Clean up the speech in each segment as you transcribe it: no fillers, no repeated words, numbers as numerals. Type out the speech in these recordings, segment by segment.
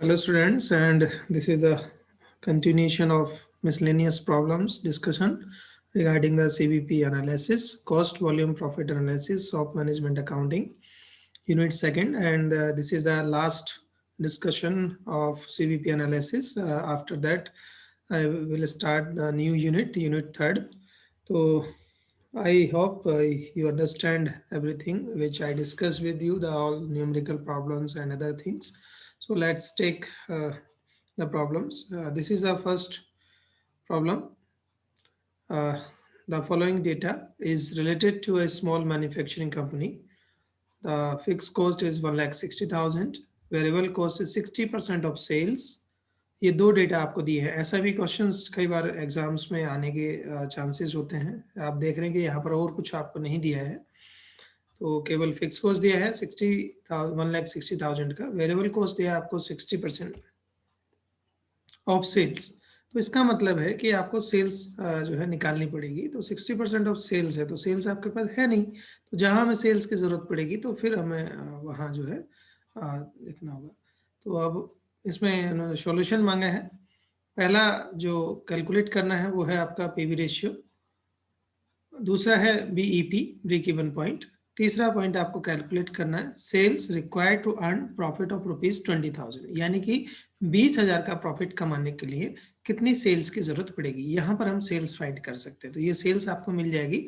Hello students, and this is the continuation of miscellaneous problems discussion regarding the CVP analysis, cost volume profit analysis of management accounting, unit second, and this is the last discussion of CVP analysis. After that, I will start the new unit, unit third. So I hope you understand everything which I discussed with you, the all numerical problems and other things. So let's take the problems. This is our first problem. Uh, the following data is related to a small manufacturing company. The fixed cost is 1,60,000. Variable cost is 60% of sales. ये दो data आपको दिए हैं। ऐसा भी questions कई बार exams में आने के चांसेस होते हैं। आप देख रहे हैं कि यहाँ पर और कुछ आपको नहीं दिया है, तो केवल फिक्स कॉस्ट दिया है 1,60,000 का। वेरिएबल कॉस्ट दिया है आपको 60% ऑफ सेल्स। तो इसका मतलब है कि आपको सेल्स जो है निकालनी पड़ेगी। तो 60% ऑफ सेल्स है, तो सेल्स आपके पास है नहीं, तो जहां हमें सेल्स की जरूरत पड़ेगी तो फिर हमें वहां जो है लिखना होगा। तो अब इसमें उन्होंने सॉल्यूशन मांगा है। पहला जो कैलकुलेट करना है वो है आपका पीवी रेशियो, दूसरा है बीईपी ब्रेक इवन पॉइंट, तीसरा पॉइंट आपको कैलकुलेट करना है sales required to earn profit of ₹20,000, यानी कि 20,000 का प्रॉफिट कमाने के लिए कितनी सेल्स की जरूरत पड़ेगी। यहां पर हम सेल्स फाइंड कर सकते हैं, तो ये सेल्स आपको मिल जाएगी।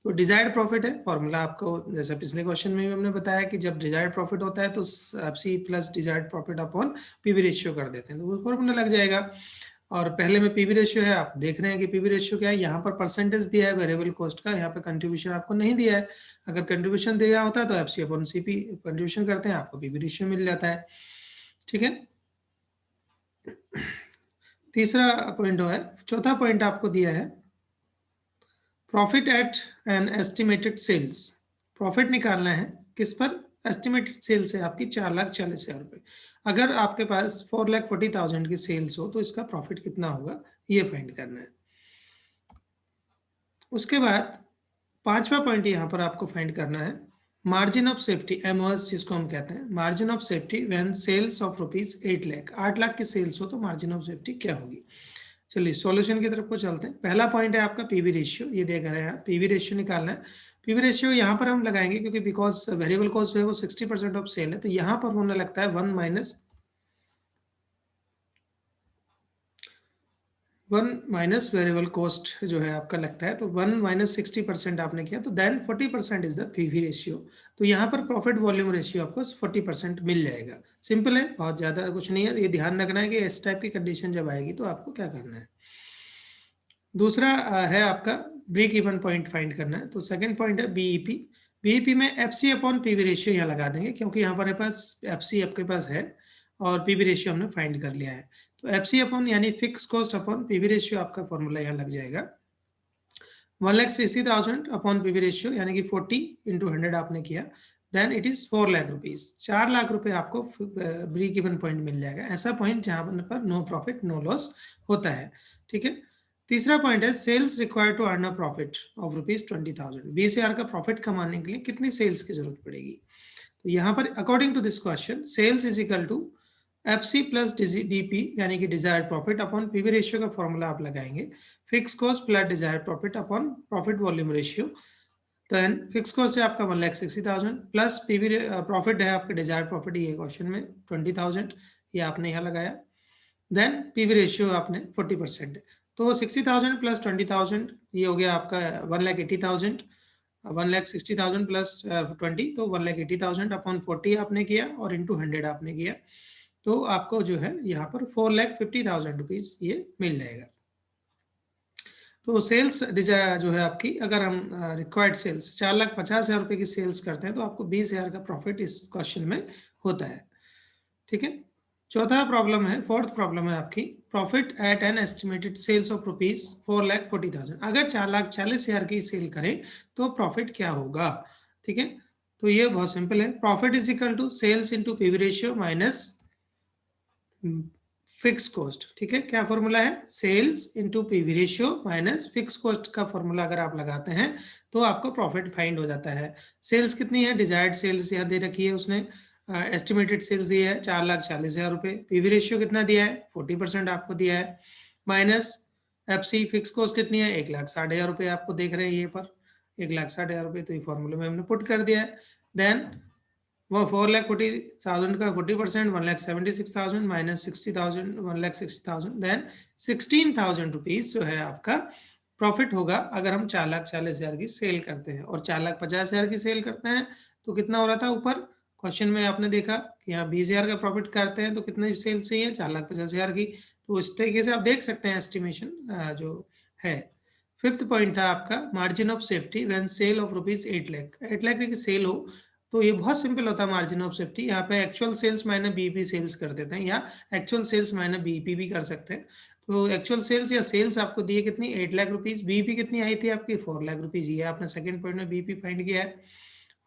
तो डिजायर्ड प्रॉफिट है, फॉर्मूला आपको जैसे पिछले क्वेश्चन में भी हमने बताया कि जब डिजायर्ड प्रॉफिट होता है तो FC plus desired profit upon PV ratio कर देते हैं, तो वो फॉर्मूला लग जाएगा। और पहले में पीवी रेशियो है, आप देख रहे हैं कि पीवी रेशियो क्या है, यहाँ पर परसेंटेज दिया है वेरिएबल कॉस्ट का, यहाँ पे कंट्रीब्यूशन आपको नहीं दिया है। अगर कंट्रीब्यूशन दिया होता है तो एफसी अपॉन सीपी कंट्रीब्यूशन करते हैं, आपको पीवी रेशियो मिल जाता है। ठीक है, तीसरा पॉइंट है, चौथा पॉइंट आपको दिया है profit at an estimated sales. Profit निकालना है किस पर, एस्टिमेटेड सेल्स है आपकी 4,40,000 रुपए। अगर आपके पास 4,40,000 की सेल्स हो तो इसका प्रॉफिट कितना होगा ये फाइंड करना है। उसके बाद पांचवा पॉइंट यहाँ पर आपको फाइंड करना है मार्जिन ऑफ सेफ्टी, एमओएस जिसको हम कहते हैं, margin of safety when sales of ₹8 lakh, 8 lakh की सेल्स हो तो मार्जिन ऑफ सेफ्टी क्या होगी। चलिए सॉल्यूशन की तरफ को चलते हैं। पहला पॉइंट है आपका पीवी रेशियो, ये देख रहे हैं पीवी रेशियो निकालना है। पीवी रेशियो यहाँ पर हम लगाएंगे क्योंकि बिकॉज वेरिएबल कॉस्ट जो है वो 60% ऑफ सेल है, तो यहाँ पर होने लगता है 1 माइनस वेरिएबल कॉस्ट जो है आपका लगता है, तो 1 माइनस 60% आपने किया, तो then 40% is the PV ratio. तो यहाँ पर प्रॉफिट वॉल्यूम रेशियो आपको 40% मिल जाएगा। सिंपल है, बहुत ज्यादा कुछ नहीं है। ये ध्यान रखना है कि इस टाइप की कंडीशन जब आएगी तो आपको क्या करना है। दूसरा है आपका ब्रेक इवन पॉइंट फाइंड करना है, तो सेकंड पॉइंट है बीईपी। बीईपी में एफसी अपॉन पीवी रेशियो यहाँ लगा देंगे, क्योंकि यहाँ पर पास एफसी आपके पास है और पीवी रेशियो हमने फाइंड कर लिया है। तो एफसी अपॉन यानी fix cost upon PV ratio आपका फॉर्मूला यहाँ लग जाएगा। 1,60,000 अपॉन पीवी रेशियो यानी कि 40 इंटू 100 आपने किया, then it is 4 lakh rupees. 4 lakh रुपए आपको ब्रेक इवन पॉइंट मिल जाएगा, ऐसा पॉइंट जहां पर नो प्रॉफिट नो लॉस होता है। ठीक है, तीसरा पॉइंट है sales required to earn a profit of ₹20,000, 20,000 का प्रॉफिट कमाने के लिए कितनी सेल्स की जरूरत पड़ेगी। तो यहाँ पर according to this question sales is equal to FC plus DP यानी कि desired profit upon PV ratio का फॉर्मूला आप लगाएंगे, fix cost plus desired profit upon profit volume ratio. Then fix cost है आपका 1,60,000 प्लस पीवी प्रॉफिट है आपका desired profit, ये क्वेश्चन में 20,000 ये आपने यहाँ लगाया, देन पीवी रेशियो आपने 40%। तो 60,000 प्लस 20,000 ये हो गया आपका 1,80,000, 1,60,000 प्लस 20 तो 1,80,000 अपॉन 40 आपने किया और इंटू 100 आपने किया, तो आपको जो है यहाँ पर 4,50,000 रुपीज ये मिल जाएगा। तो सेल्स जो है आपकी, अगर हम रिक्वायर्ड सेल्स 4,50,000 रुपए की सेल्स करते हैं तो आपको 20,000 का प्रॉफिट इस क्वेश्चन में होता है। ठीक है, चौथा प्रॉब्लम है, फोर्थ प्रॉब्लम है आपकी profit at an estimated sales of ₹4,40,000। अगर 4,40,000 की सेल करें तो प्रॉफिट क्या होगा। ठीक है, तो ये बहुत सिंपल है, profit is equal to sales into PV ratio minus fix cost. ठीक है, क्या फॉर्मूला है, sales into PV ratio minus fix cost का फॉर्मूला अगर आप लगाते हैं तो आपको प्रॉफिट फाइंड हो जाता है। सेल्स कितनी है, डिजायर्ड सेल्स यहाँ दे रखी है उसने एस्टिमेटेड सेल्स दिया है 4,40,000 रुपये, पीवी रेशियो कितना दिया है 40% आपको दिया है, माइनस एफसी फिक्स कॉस्ट कितनी है 1,60,000 रुपये आपको देख रहे हैं ये पर 1,60,000 रुपये, तो ये फॉर्मूले में हमने पुट कर दिया है। देन वो 4,40,000 का 40% 1,76,000 माइनस 60,000 1,60,000, देन 16,000 रुपीज जो है आपका प्रॉफिट होगा अगर हम 4,40,000 की सेल करते हैं, और 4,50,000 की सेल करते हैं तो कितना हो रहा था ऊपर क्वेश्चन में आपने देखा कि यहाँ 20,000 का प्रॉफिट करते हैं तो कितनी सेल सही है 4,50,000 की। तो इस तरीके से आप देख सकते हैं एस्टिमेशन जो है। फिफ्थ पॉइंट था आपका margin of safety when sale of rupees 8 lakh, 8 lakh की सेल हो तो ये बहुत सिंपल होता है मार्जिन ऑफ सेफ्टी, यहाँ पे actual sales minus BEP sales कर देते हैं, या एक्चुअल सेल्स माइनस बीईपी भी कर सकते हैं। तो एक्चुअल सेल्स या सेल्स आपको दिए कितनी 8 लाख रुपीज, बीईपी कितनी आई थी आपकी 4 लाख रुपीज, ये आपने सेकंड पॉइंट में बीईपी फाइंड किया है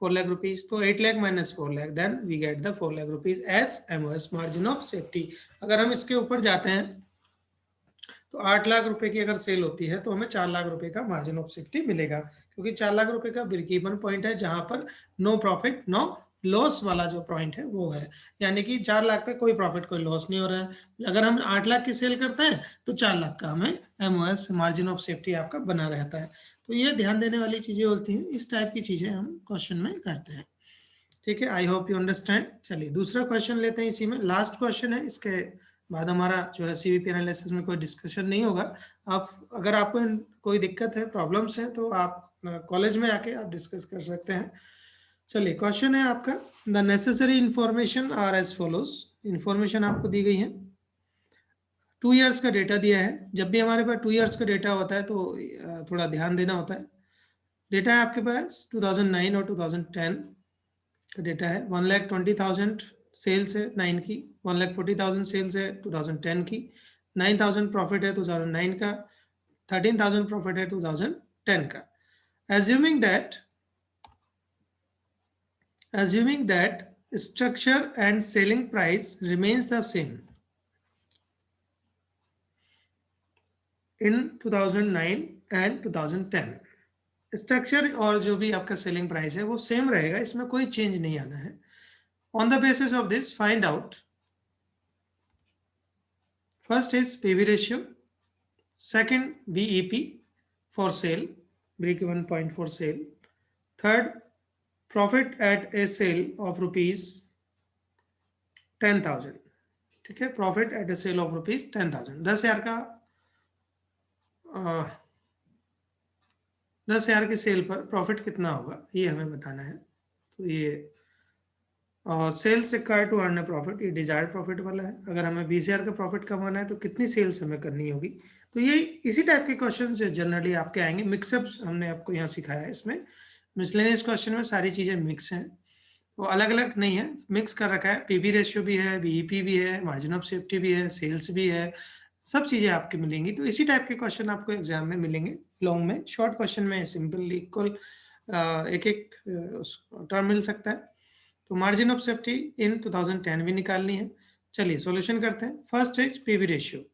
4 लाख रुपीज, तो 8 lakh minus 4 lakh, then we get the 4 lakh rupees as MOS margin of safety. अगर हम इसके ऊपर जाते हैं तो 8 लाख रुपए की अगर सेल होती है तो हमें 4 लाख रुपए का मार्जिन ऑफ सेफ्टी मिलेगा, क्योंकि 4 लाख रुपए का ब्रेक इवन पॉइंट है जहां पर नो प्रॉफिट नो लॉस वाला जो पॉइंट है वो है, यानी कि 4 लाख पे कोई प्रॉफिट कोई लॉस नहीं हो रहा है। अगर हम 8 लाख की सेल करते हैं तो 4 लाख का हमें एमओएस मार्जिन ऑफ सेफ्टी आपका बना रहता है। तो ये ध्यान देने वाली चीजें होती हैं, इस टाइप की चीजें हम क्वेश्चन में करते हैं। ठीक है, आई होप यू अंडरस्टैंड। चलिए दूसरा क्वेश्चन लेते हैं, इसी में लास्ट क्वेश्चन है, इसके बाद हमारा जो है सीवीपी एनालिसिस में कोई डिस्कशन नहीं होगा। आप अगर आपको कोई दिक्कत है प्रॉब्लम्स है तो आप कॉलेज में आके आप डिस्कस कर सकते हैं। चलिए क्वेश्चन है आपका, the necessary information are as follows. Information आपको दी गई है, 2 ईयर्स का डेटा दिया है। जब भी हमारे पास 2 ईयर्स का डेटा होता है तो थोड़ा ध्यान देना होता है। डेटा है आपके पास 2009 और 2010 का डेटा है। 1,20,000 सेल्स है 9 की, 1,40,000 सेल्स है 2010 की, 9,000 प्रॉफिट है 2009 का, 13,000 प्रॉफिट है 2010 का। assuming that structure and selling price remains the same in 2009 and 2010, structure और जो भी आपका सेलिंग प्राइस है वो सेम रहेगा, इसमें कोई चेंज नहीं आना है। On the basis of this find out, first is PV ratio, second BEP for sale, break even point for sale, third profit at a sale of rupees 10,000। ठीक है, profit at a sale of rupees 10,000, 10,000 का 10,000 की cell पर profit कितना होगा ये हमें बताना है। तो ये sales required to earn a profit, ये डिजायर्ड प्रॉफिट वाला है। अगर हमें 20,000 का प्रॉफिट कमाना है तो कितनी सेल्स हमें करनी होगी। तो ये इसी टाइप के क्वेश्चन से जनरली आपके आएंगे। मिक्सअप्स हमने आपको यहाँ सिखाया है, इसमें मिसलेनियस क्वेश्चन में सारी चीजें मिक्स हैं, वो अलग अलग नहीं है, मिक्स कर रखा है। पीवी रेशियो भी है, बीईपी भी है, मार्जिन ऑफ सेफ्टी भी है, सेल्स भी है, सब चीजें आपकी मिलेंगी। तो इसी टाइप के क्वेश्चन आपको एग्जाम में मिलेंगे, लॉन्ग में, शॉर्ट क्वेश्चन में सिंपल इक्वल एक एक टर्म मिल सकता है। तो मार्जिन ऑफ सेफ्टी इन 2010 भी निकालनी है। चलिए सॉल्यूशन करते हैं। First is PV ratio.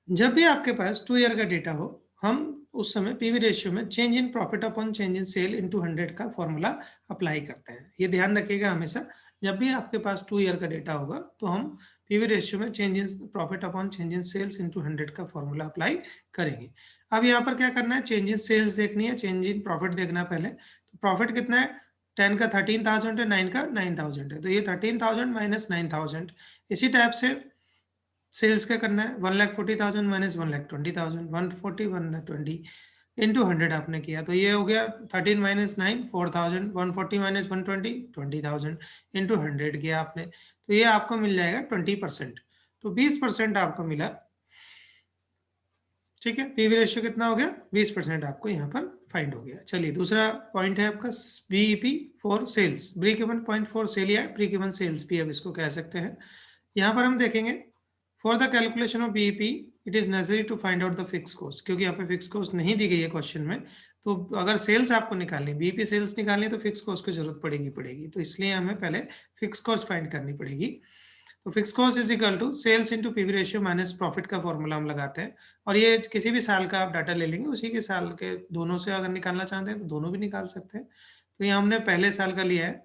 जब भी आपके पास 2 ईयर का डेटा हो, हम उस समय पीवी रेशियो में change in profit upon change in sale into 100 का फॉर्मूला अप्लाई करते हैं। ये ध्यान रखिएगा हमेशा, जब भी आपके पास 2 ईयर का डेटा होगा तो हम पीवी रेशियो में change in profit upon change in sales into 100 का फॉर्मूला अप्लाई करेंगे। अब यहाँ पर क्या करना है, चेंज इन सेल्स देखनी है, चेंज इन प्रॉफिट देखना है पहले। तो प्रॉफिट कितना है, 10 का 13,000 है, 9 का 9,000 है, तो ये 13,000 माइनस 9,000। इसी टाइप से सेल्स का करना है, 1,40,000 माइनस 1,20,000, 140 120 इंटू 100 आपने किया, तो ये हो गया 13 माइनस 9 4,000, 140 माइनस 120 20,000 इंटू 100 किया आपने, तो ये आपको मिल जाएगा 20%। तो 20% आपको मिला। ठीक है, पीवी रेशियो कितना हो गया 20% आपको यहाँ पर फाइंड हो गया। चलिए दूसरा पॉइंट है आपका BEP for sales, break even point for sale या ब्रेक इवन सेल्स भी अब इसको कह सकते हैं। यहाँ पर हम देखेंगे for the calculation of BEP it is necessary to find out the fix cost, क्योंकि यहाँ पे फिक्स कॉस्ट नहीं दी गई है क्वेश्चन में। तो अगर सेल्स आपको निकालनी, बीईपी सेल्स निकालनी, तो फिक्स कॉस्ट की जरूरत पड़ेगी, तो इसलिए हमें पहले फिक्स कॉस्ट फाइंड करनी पड़ेगी। तो fix cost is equal to sales into PV ratio minus profit का फॉर्मूला हम लगाते हैं, और ये किसी भी साल का आप डाटा ले लेंगे, उसी के साल के दोनों से अगर निकालना चाहते हैं तो दोनों भी निकाल सकते हैं। तो ये हमने पहले साल का लिया है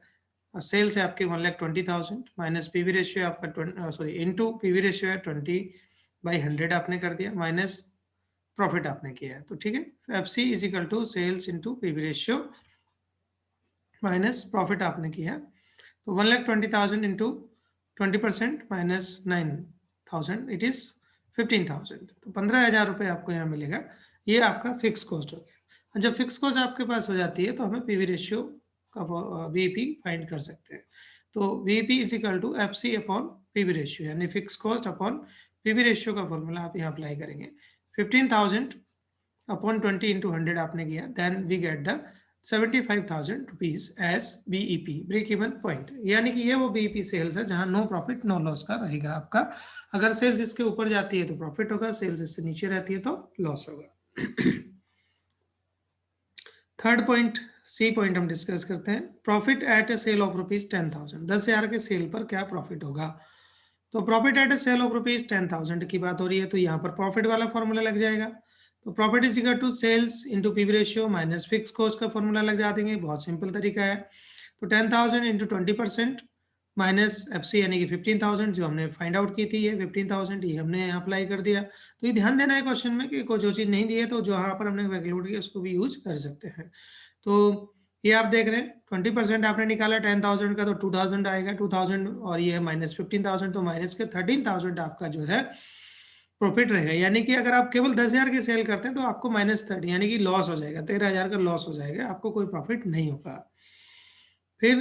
सेल्स है आपकी 1,20,000 माइनस पीवी रेशियो आपका सॉरी इनटू पीवी रेशियो है 20/100 आपने कर दिया माइनस प्रॉफिट आपने किया है, तो ठीक है। FC is equal to sales into PV ratio minus profit आपने किया, तो 1,20,000 इंटू 20% माइनस 9,000 इट इज 15,000, तो 15,000 रुपये आपको यहाँ मिलेगा। ये आपका फिक्स कॉस्ट हो गया। जब फिक्स कॉस्ट आपके पास हो जाती है तो हमें पीवी रेशियो का वीपी फाइंड कर सकते हैं। तो VP is equal to F C upon PV ratio, यानी fix cost upon PV ratio का फॉर्मूला आप यहाँ अप्लाई करेंगे। 15,000 अपॉन 20 इंटू 100 आपने किया, then we get the 75,000 rupees as BEP, break even point, यानी कि ये वो बीईपी सेल्स है जहां नो प्रॉफिट नो लॉस का रहेगा आपका। अगर सेल्स इसके ऊपर जाती है तो प्रॉफिट होगा, सेल्स इससे नीचे रहती है तो लॉस होगा। थर्ड पॉइंट, सी पॉइंट हम डिस्कस करते हैं। Profit at a sale of rupees 10,000, 10,000 के सेल पर क्या प्रॉफिट होगा। तो profit at a sale of rupees 10,000 की बात हो रही है, तो यहाँ पर प्रॉफिट वाला फॉर्मूला लग जाएगा। तो profit is equal to sales into PV ratio minus fix cost का फॉर्मूला लग जा देंगे, बहुत सिंपल तरीका है। तो 10,000 इंटू 20% माइनस एफसी यानी कि 15,000 जो हमने फाइंड आउट की थी, ये 15,000 ये हमने यहाँ अप्लाई कर दिया। तो ये ध्यान देना है क्वेश्चन में कि कोई जो चीज़ नहीं दी है तो जहाँ पर हमने वैल्यूड किया उसको भी यूज कर सकते हैं। तो ये आप देख रहे हैं 20% आपने निकाला 10,000 का, तो 2,000 आएगा 2,000, और ये माइनस 15,000, तो माइनस के 13,000 आपका जो है प्रॉफिट रहेगा। यानी कि अगर आप केवल 10,000 की सेल करते हैं तो आपको -30 यानी कि लॉस हो जाएगा, 13,000 का लॉस हो जाएगा, आपको कोई प्रॉफिट नहीं होगा। फिर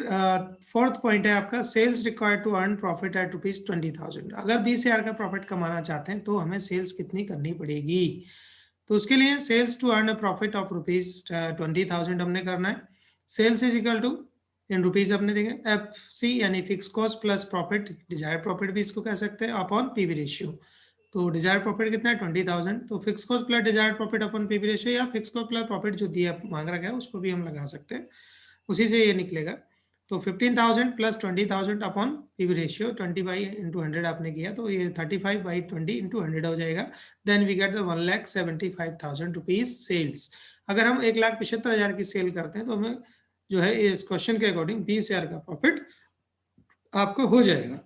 फोर्थ पॉइंट है आपका sales required to earn profit at rupees 20,000। अगर 20,000 का प्रॉफिट कमाना चाहते हैं तो हमें सेल्स कितनी करनी पड़ेगी। तो उसके लिए sales to earn a profit of rupees 20,000 हमने करना है। Sales is equal to in rupees अपने देंगे एफ सी यानी fix cost plus profit, desired profit भी इसको कह सकते हैं, अपॉन पीवी रेशियो। तो डिजायर्ड प्रॉफिट कितना है 20,000, तो fix cost plus desired profit upon PV ratio, या फिक्स कॉस्ट प्लस प्रॉफिट जो दिया मांग रखा है उसको भी हम लगा सकते हैं, उसी से ये निकलेगा। तो 15,000 प्लस 20,000 अपॉन पीवी रेशियो 20/100 आपने किया, तो ये 35/20 हो जाएगा। Then we get the 1,75,000 rupees sales. अगर हम 1,75,000 की सेल करते हैं तो हमें जो है इस क्वेश्चन के अकॉर्डिंग 20,000 का प्रॉफिट आपको हो जाएगा,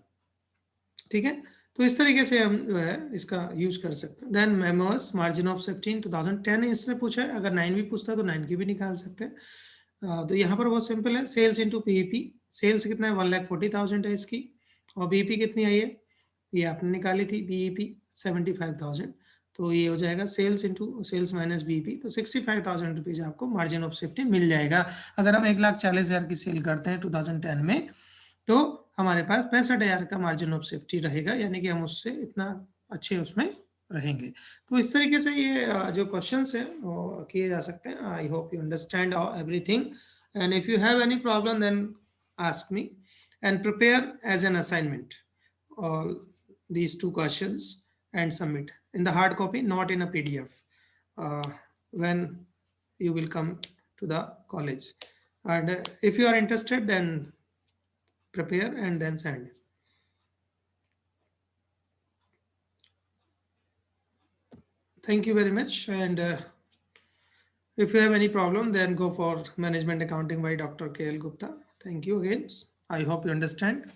ठीक है। तो इस तरीके से हम जो है इसका यूज कर सकते हैं। देन मेमोस मार्जिन ऑफ सेफ्टी इन 2010 इसने पूछा है, अगर 9 भी पूछता है तो 9 की भी निकाल सकते हैं। तो यहाँ पर बहुत सिंपल है, सेल्स इंटू पीईपी। सेल्स कितना है 1,40,000 है इसकी, और बीईपी कितनी आई है ये आपने निकाली थी, बीईपी 75,000, तो ये हो जाएगा sales into sales minus BEP, तो 65,000 रुपीज आपको मार्जिन ऑफ सेफ्टी मिल जाएगा। अगर हम 1,40,000 की सेल करते हैं 2010 में तो हमारे पास 65,000 का मार्जिन ऑफ सेफ्टी रहेगा, यानी कि हम उससे इतना अच्छे उसमें रहेंगे। तो इस तरीके से ये जो क्वेश्चंस हैं वो किए जा सकते हैं। I hope you understand everything, and if you have any problem then ask me and prepare as an assignment all these two questions and submit in the hard copy, not in a PDF, when you will come to the college. And if you are interested, then prepare and then send. Thank you very much. And if you have any problem, then go for Management Accounting by Dr. KL Gupta. Thank you again. I hope you understand.